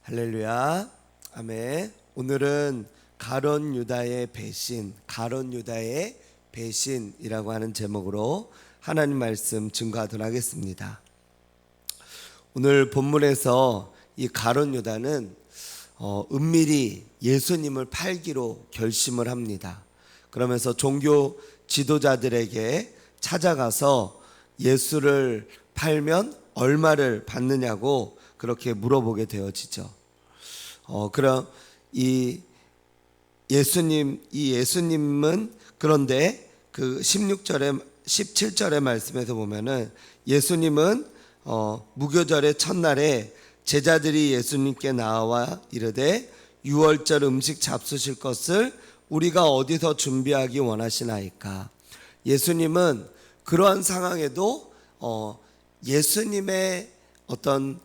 할렐루야. 아멘. 오늘은 가룟 유다의 배신, 가룟 유다의 배신이라고 하는 제목으로 하나님 말씀 증거하도록 하겠습니다. 오늘 본문에서 이 가룟 유다는 은밀히 예수님을 팔기로 결심을 합니다. 그러면서 종교 지도자들에게 찾아가서 예수를 팔면 얼마를 받느냐고 그렇게 물어보게 되어지죠. 그럼 이 예수님은 그런데 그 16절에 17절의 말씀에서 보면은 예수님은 무교절의 첫날에 제자들이 예수님께 나와 이르되 유월절 음식 잡수실 것을 우리가 어디서 준비하기 원하시나이까. 예수님은 그러한 상황에도 예수님의 어떤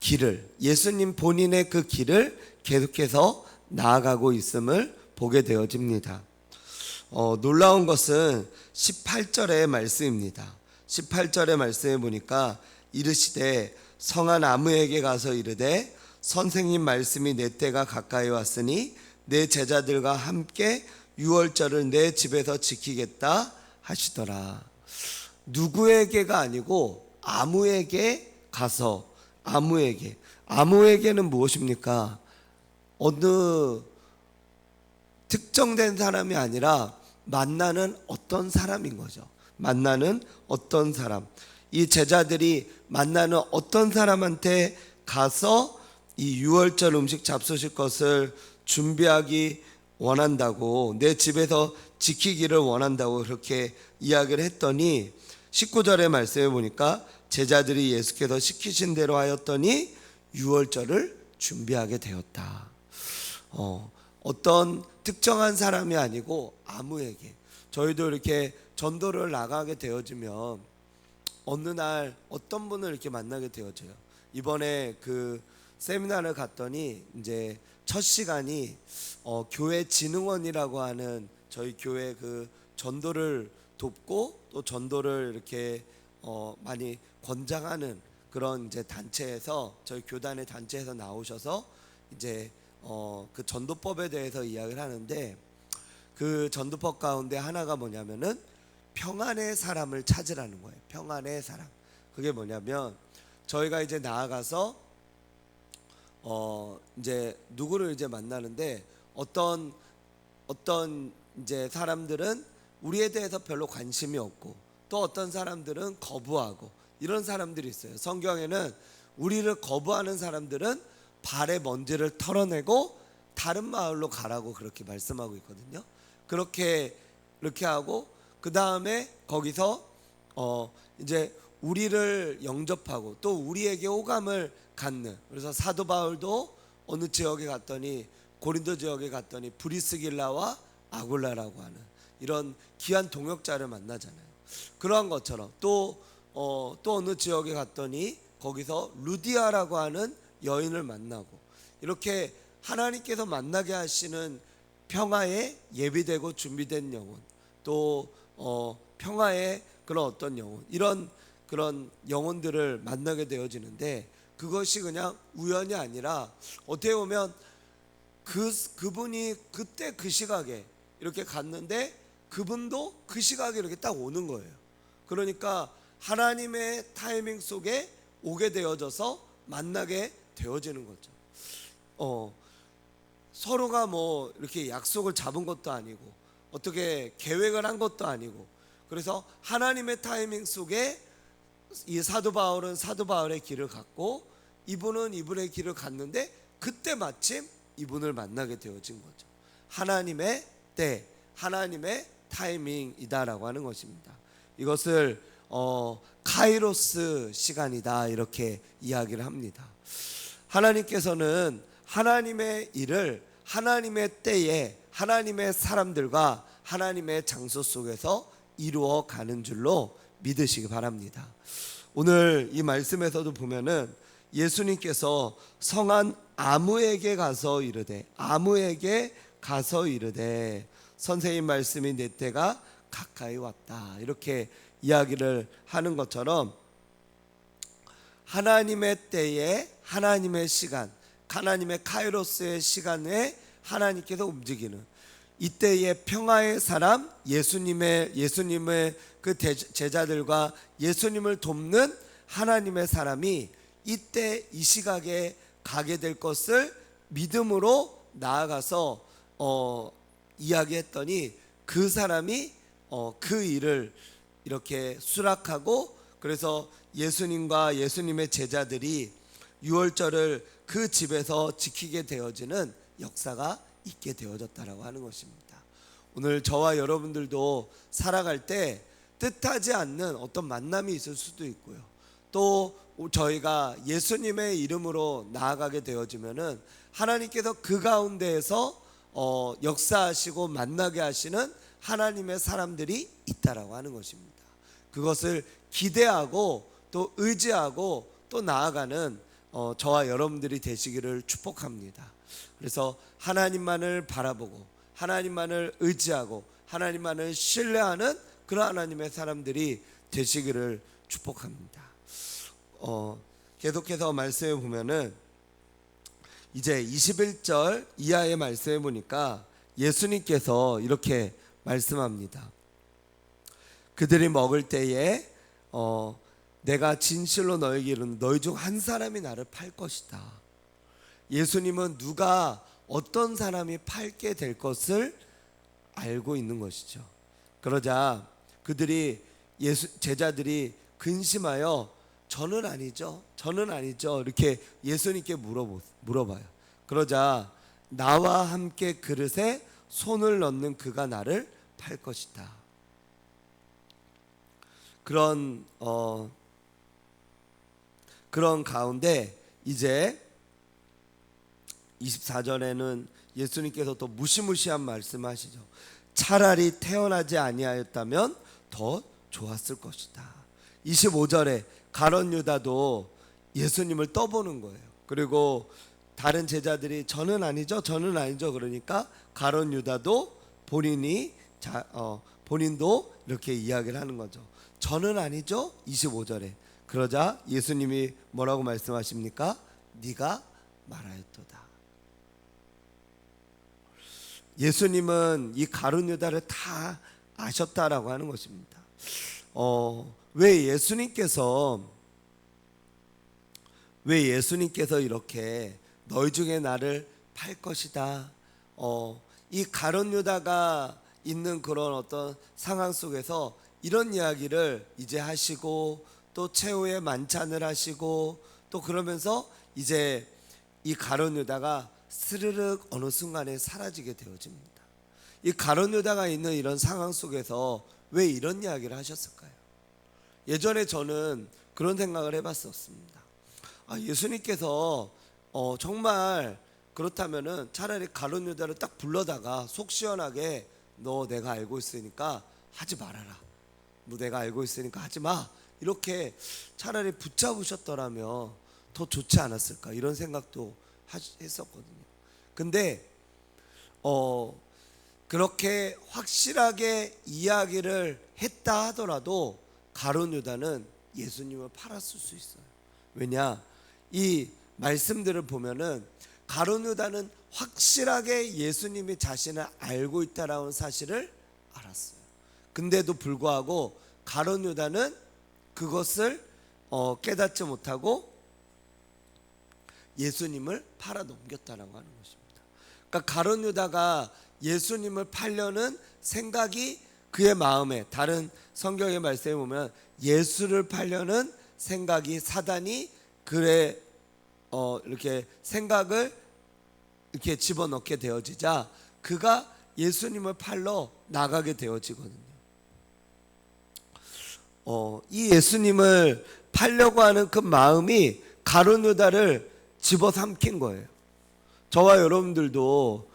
길을, 예수님 본인의 그 길을 계속해서 나아가고 있음을 보게 되어집니다. 놀라운 것은 18절의 말씀입니다. 18절의 말씀에 보니까 이르시되 성한 아무에게 가서 이르되 선생님 말씀이 내 때가 가까이 왔으니 내 제자들과 함께 유월절을 내 집에서 지키겠다 하시더라. 누구에게가 아니고 아무에게 가서, 아무에게는 무엇입니까? 어느 특정된 사람이 아니라 만나는 어떤 사람인 거죠. 만나는 어떤 사람. 이 제자들이 만나는 어떤 사람한테 가서 이 유월절 음식 잡수실 것을 준비하기 원한다고, 내 집에서 지키기를 원한다고 그렇게 이야기를 했더니 19절의 말씀에 보니까 제자들이 예수께서 시키신 대로 하였더니 유월절을 준비하게 되었다. 어떤 특정한 사람이 아니고 아무에게. 저희도 이렇게 전도를 나가게 되어지면 어느 날 어떤 분을 이렇게 만나게 되어져요. 이번에 그 세미나를 갔더니 이제 첫 시간이 교회 진흥원이라고 하는 저희 교회 그 전도를 돕고 또 전도를 이렇게 많이 권장하는 그런 이제 단체에서, 저희 교단의 단체에서 나오셔서 이제 그 전도법에 대해서 이야기를 하는데, 그 전도법 가운데 하나가 뭐냐면은 평안의 사람을 찾으라는 거예요. 평안의 사람. 그게 뭐냐면 저희가 이제 나아가서 이제 누구를 이제 만나는데 어떤 이제 사람들은 우리에 대해서 별로 관심이 없고, 또 어떤 사람들은 거부하고, 이런 사람들이 있어요. 성경에는 우리를 거부하는 사람들은 발에 먼지를 털어내고 다른 마을로 가라고 그렇게 말씀하고 있거든요. 그렇게 하고 그 다음에 거기서 이제 우리를 영접하고 또 우리에게 호감을 갖는, 그래서 사도 바울도 어느 지역에 갔더니, 고린도 지역에 갔더니 브리스길라와 아굴라라고 하는 이런 귀한 동역자를 만나잖아요. 그러한 것처럼 또 어느 지역에 갔더니 거기서 루디아라고 하는 여인을 만나고, 이렇게 하나님께서 만나게 하시는 평화에 예비되고 준비된 영혼, 또 평화의 그런 어떤 영혼, 이런 그런 영혼들을 만나게 되어지는데, 그것이 그냥 우연이 아니라 어떻게 보면 그분이 그때 그 시각에 이렇게 갔는데 그분도 그 시각에 이렇게 딱 오는 거예요. 그러니까 하나님의 타이밍 속에 오게 되어져서 만나게 되어지는 거죠. 서로가 뭐 이렇게 약속을 잡은 것도 아니고 어떻게 계획을 한 것도 아니고, 그래서 하나님의 타이밍 속에 이 사도 바울은 사도 바울의 길을 갔고 이분은 이분의 길을 갔는데 그때 마침 이분을 만나게 되어진 거죠. 하나님의 때, 하나님의 타이밍이다라고 하는 것입니다. 이것을 카이로스 시간이다 이렇게 이야기를 합니다. 하나님께서는 하나님의 일을 하나님의 때에 하나님의 사람들과 하나님의 장소 속에서 이루어 가는 줄로 믿으시기 바랍니다. 오늘 이 말씀에서도 보면은 예수님께서 성한 아무에게 가서 이르되, 아무에게 가서 이르되 선생님 말씀이 내 때가 가까이 왔다 이렇게 이야기를 하는 것처럼 하나님의 때에 하나님의 시간, 하나님의 카이로스의 시간에 하나님께서 움직이는 이때의 평화의 사람, 예수님의 그 제자들과 예수님을 돕는 하나님의 사람이 이때 이 시각에 가게 될 것을 믿음으로 나아가서 이야기했더니 그 사람이 그 일을 이렇게 수락하고, 그래서 예수님과 예수님의 제자들이 유월절을 그 집에서 지키게 되어지는 역사가 있게 되어졌다라고 하는 것입니다. 오늘 저와 여러분들도 살아갈 때 뜻하지 않는 어떤 만남이 있을 수도 있고요, 또 저희가 예수님의 이름으로 나아가게 되어지면은 하나님께서 그 가운데에서 역사하시고 만나게 하시는 하나님의 사람들이 있다라고 하는 것입니다. 그것을 기대하고 또 의지하고 또 나아가는 저와 여러분들이 되시기를 축복합니다. 그래서 하나님만을 바라보고 하나님만을 의지하고 하나님만을 신뢰하는 그런 하나님의 사람들이 되시기를 축복합니다. 계속해서 말씀해 보면은 이제 21절 이하의 말씀해 보니까 예수님께서 이렇게 말씀합니다. 그들이 먹을 때에 내가 진실로 너에게 이르노니 너희 중 한 사람이 나를 팔 것이다. 예수님은 누가 어떤 사람이 팔게 될 것을 알고 있는 것이죠. 그러자 그들이 제자들이 근심하여 저는 아니죠 이렇게 예수님께 물어봐요. 그러자 나와 함께 그릇에 손을 넣는 그가 나를 팔 것이다. 그런 가운데 이제 24절에는 예수님께서 또 무시무시한 말씀하시죠. 차라리 태어나지 아니하였다면 더 좋았을 것이다. 25절에 가룟 유다도 예수님을 떠보는 거예요. 그리고 다른 제자들이 저는 아니죠 그러니까 가룟 유다도 본인도 이렇게 이야기를 하는 거죠. 저는 아니죠. 25절에 그러자 예수님이 뭐라고 말씀하십니까? 네가 말하였도다. 예수님은 이 가룟 유다를 다 아셨다라고 하는 것입니다. 왜 예수님께서 이렇게 너희 중에 나를 팔 것이다. 이 가룟 유다가 있는 그런 어떤 상황 속에서 이런 이야기를 이제 하시고 또 최후의 만찬을 하시고 또 그러면서 이제 이 가룟 유다가 스르륵 어느 순간에 사라지게 되어집니다. 이 가룟 유다가 있는 이런 상황 속에서 왜 이런 이야기를 하셨을까요? 예전에 저는 그런 생각을 해봤었습니다. 예수님께서 정말 그렇다면은 차라리 가룟 유다를 딱 불러다가 속 시원하게 너 내가 알고 있으니까 하지 말아라. 뭐 내가 알고 있으니까 하지 마. 이렇게 차라리 붙잡으셨더라면 더 좋지 않았을까 이런 생각도 했었거든요. 근데 그렇게 확실하게 이야기를 했다 하더라도 가룟 유다는 예수님을 팔았을 수 있어요. 왜냐? 이 말씀들을 보면은 가룟 유다는 확실하게 예수님이 자신을 알고 있다라는 사실을 알았어요. 근데도 불구하고 가룟 유다는 그것을 깨닫지 못하고 예수님을 팔아 넘겼다라고 하는 것입니다. 그러니까 가룟 유다가 예수님을 팔려는 생각이 그의 마음에, 다른 성경의 말씀에 보면 예수를 팔려는 생각이 사단이 그의 이렇게 생각을 이렇게 집어넣게 되어지자 그가 예수님을 팔러 나가게 되어지거든요. 이 예수님을 팔려고 하는 그 마음이 가룟 유다를 집어삼킨 거예요. 저와 여러분들도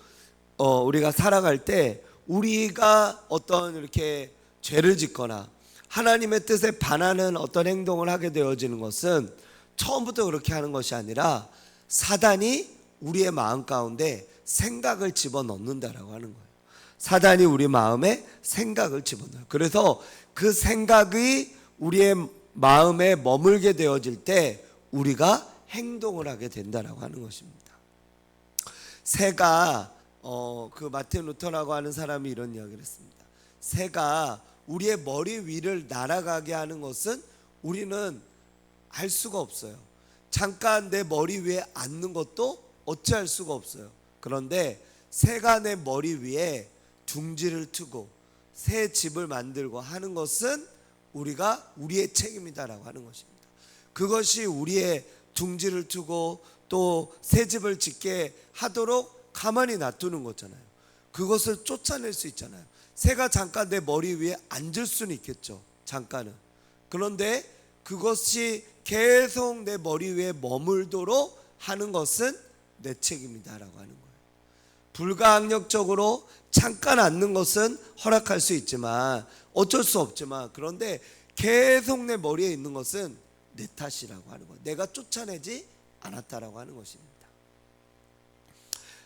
우리가 살아갈 때 우리가 어떤 이렇게 죄를 짓거나 하나님의 뜻에 반하는 어떤 행동을 하게 되어지는 것은 처음부터 그렇게 하는 것이 아니라 사단이 우리의 마음 가운데 생각을 집어넣는다라고 하는 거예요. 사단이 우리 마음에 생각을 집어넣어요. 그래서 그 생각이 우리의 마음에 머물게 되어질 때 우리가 행동을 하게 된다라고 하는 것입니다. 새가 그 마틴 루터라고 하는 사람이 이런 이야기를 했습니다. 새가 우리의 머리 위를 날아가게 하는 것은 우리는 알 수가 없어요. 잠깐 내 머리 위에 앉는 것도 어찌할 수가 없어요. 그런데 새가 내 머리 위에 둥지를 트고 새 집을 만들고 하는 것은 우리의 책임이다라고 하는 것입니다. 그것이 우리의 둥지를 트고 또 새 집을 짓게 하도록 가만히 놔두는 거잖아요. 그것을 쫓아낼 수 있잖아요. 새가 잠깐 내 머리 위에 앉을 수는 있겠죠, 잠깐은. 그런데 그것이 계속 내 머리 위에 머물도록 하는 것은 내 책임이다라고 하는 거예요. 불가항력적으로 잠깐 앉는 것은 허락할 수 있지만, 어쩔 수 없지만, 그런데 계속 내 머리에 있는 것은 내 탓이라고 하는 거예요. 내가 쫓아내지 않았다라고 하는 것입니다.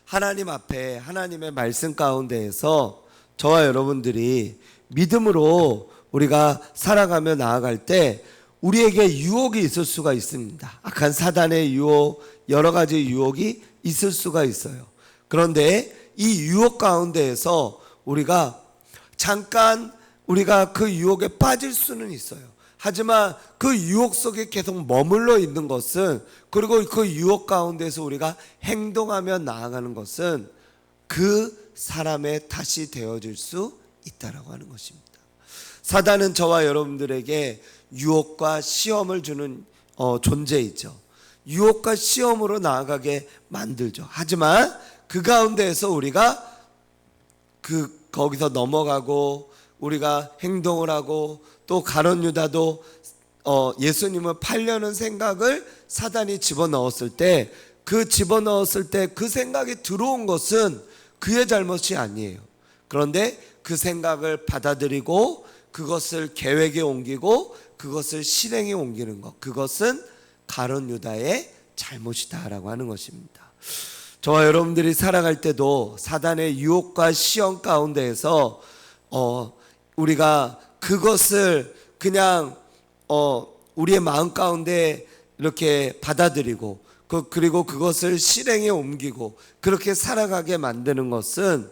하나님 앞에, 하나님의 말씀 가운데에서 저와 여러분들이 믿음으로 우리가 살아가며 나아갈 때 우리에게 유혹이 있을 수가 있습니다. 악한 사단의 유혹, 여러 가지 유혹이 있을 수가 있어요. 그런데 이 유혹 가운데에서 우리가 잠깐 그 유혹에 빠질 수는 있어요. 하지만 그 유혹 속에 계속 머물러 있는 것은, 그리고 그 유혹 가운데서 우리가 행동하며 나아가는 것은 그 사람의 탓이 되어질 수 있다라고 하는 것입니다. 사단은 저와 여러분들에게 유혹과 시험을 주는 존재이죠. 유혹과 시험으로 나아가게 만들죠. 하지만 그 가운데에서 우리가 거기서 넘어가고 우리가 행동을 하고, 또 가룟 유다도 예수님을 팔려는 생각을 사단이 집어넣었을 때 그 생각이 들어온 것은 그의 잘못이 아니에요. 그런데 그 생각을 받아들이고 그것을 계획에 옮기고 그것을 실행에 옮기는 것, 그것은 가룟 유다의 잘못이다라고 하는 것입니다. 저와 여러분들이 살아갈 때도 사단의 유혹과 시험 가운데에서 우리가 그것을 그냥 우리의 마음 가운데 이렇게 받아들이고 그리고 그것을 실행에 옮기고 그렇게 살아가게 만드는 것은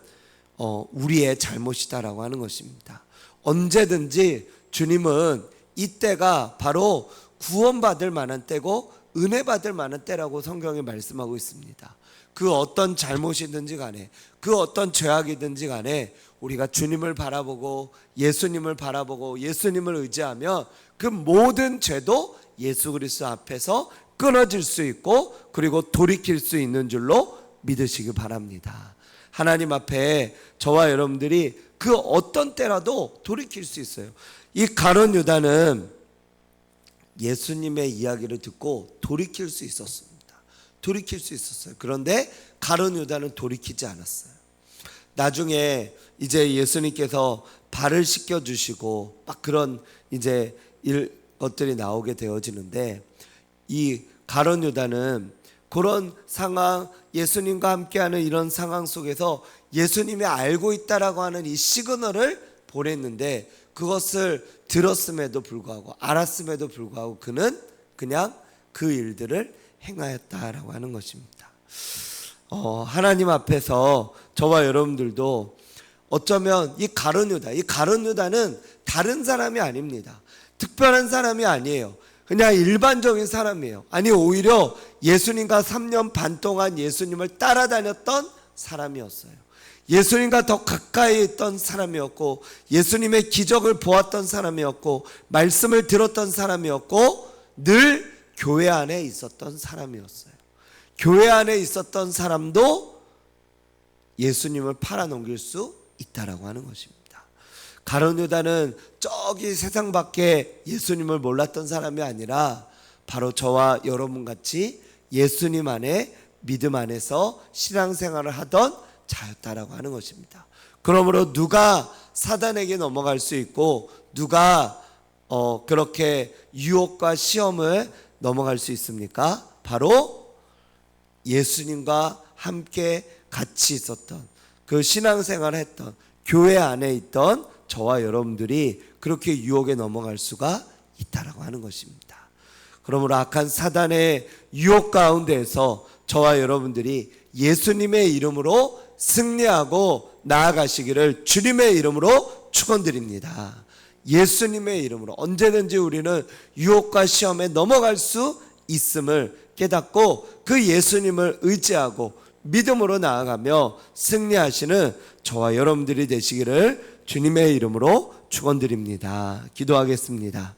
우리의 잘못이다라고 하는 것입니다. 언제든지 주님은 이때가 바로 구원받을 만한 때고 은혜 받을 만한 때라고 성경에 말씀하고 있습니다. 그 어떤 잘못이든지 간에, 그 어떤 죄악이든지 간에 우리가 주님을 바라보고 예수님을 바라보고 예수님을 의지하면 그 모든 죄도 예수 그리스도 앞에서 끊어질 수 있고, 그리고 돌이킬 수 있는 줄로 믿으시기 바랍니다. 하나님 앞에 저와 여러분들이 그 어떤 때라도 돌이킬 수 있어요. 이 가룟 유다는 예수님의 이야기를 듣고 돌이킬 수 있었습니다. 돌이킬 수 있었어요. 그런데 가룟 유다는 돌이키지 않았어요. 나중에 이제 예수님께서 발을 씻겨 주시고 막 그런 이제 것들이 나오게 되어지는데, 이 가룟 유다는 그런 상황, 예수님과 함께하는 이런 상황 속에서 예수님이 알고 있다라고 하는 이 시그널을 보냈는데, 그것을 들었음에도 불구하고 알았음에도 불구하고 그는 그냥 그 일들을 행하였다라고 하는 것입니다. 하나님 앞에서 저와 여러분들도 어쩌면 이 가룟 유다는 다른 사람이 아닙니다. 특별한 사람이 아니에요. 그냥 일반적인 사람이에요. 아니, 오히려 예수님과 3년 반 동안 예수님을 따라다녔던 사람이었어요. 예수님과 더 가까이 있던 사람이었고, 예수님의 기적을 보았던 사람이었고, 말씀을 들었던 사람이었고, 늘 교회 안에 있었던 사람이었어요. 교회 안에 있었던 사람도 예수님을 팔아넘길 수 있다라고 하는 것입니다. 가룟 유다는 저기 세상 밖에 예수님을 몰랐던 사람이 아니라 바로 저와 여러분 같이 예수님 안에, 믿음 안에서 신앙생활을 하던 자였다라고 하는 것입니다. 그러므로 누가 사단에게 넘어갈 수 있고 누가 그렇게 유혹과 시험을 넘어갈 수 있습니까? 바로 예수님과 함께 같이 있었던, 그 신앙생활을 했던, 교회 안에 있던 저와 여러분들이 그렇게 유혹에 넘어갈 수가 있다라고 하는 것입니다. 그러므로 악한 사단의 유혹 가운데에서 저와 여러분들이 예수님의 이름으로 승리하고 나아가시기를 주님의 이름으로 축원드립니다. 예수님의 이름으로 언제든지 우리는 유혹과 시험에 넘어갈 수 있음을 깨닫고 그 예수님을 의지하고 믿음으로 나아가며 승리하시는 저와 여러분들이 되시기를 주님의 이름으로 축원드립니다. 기도하겠습니다.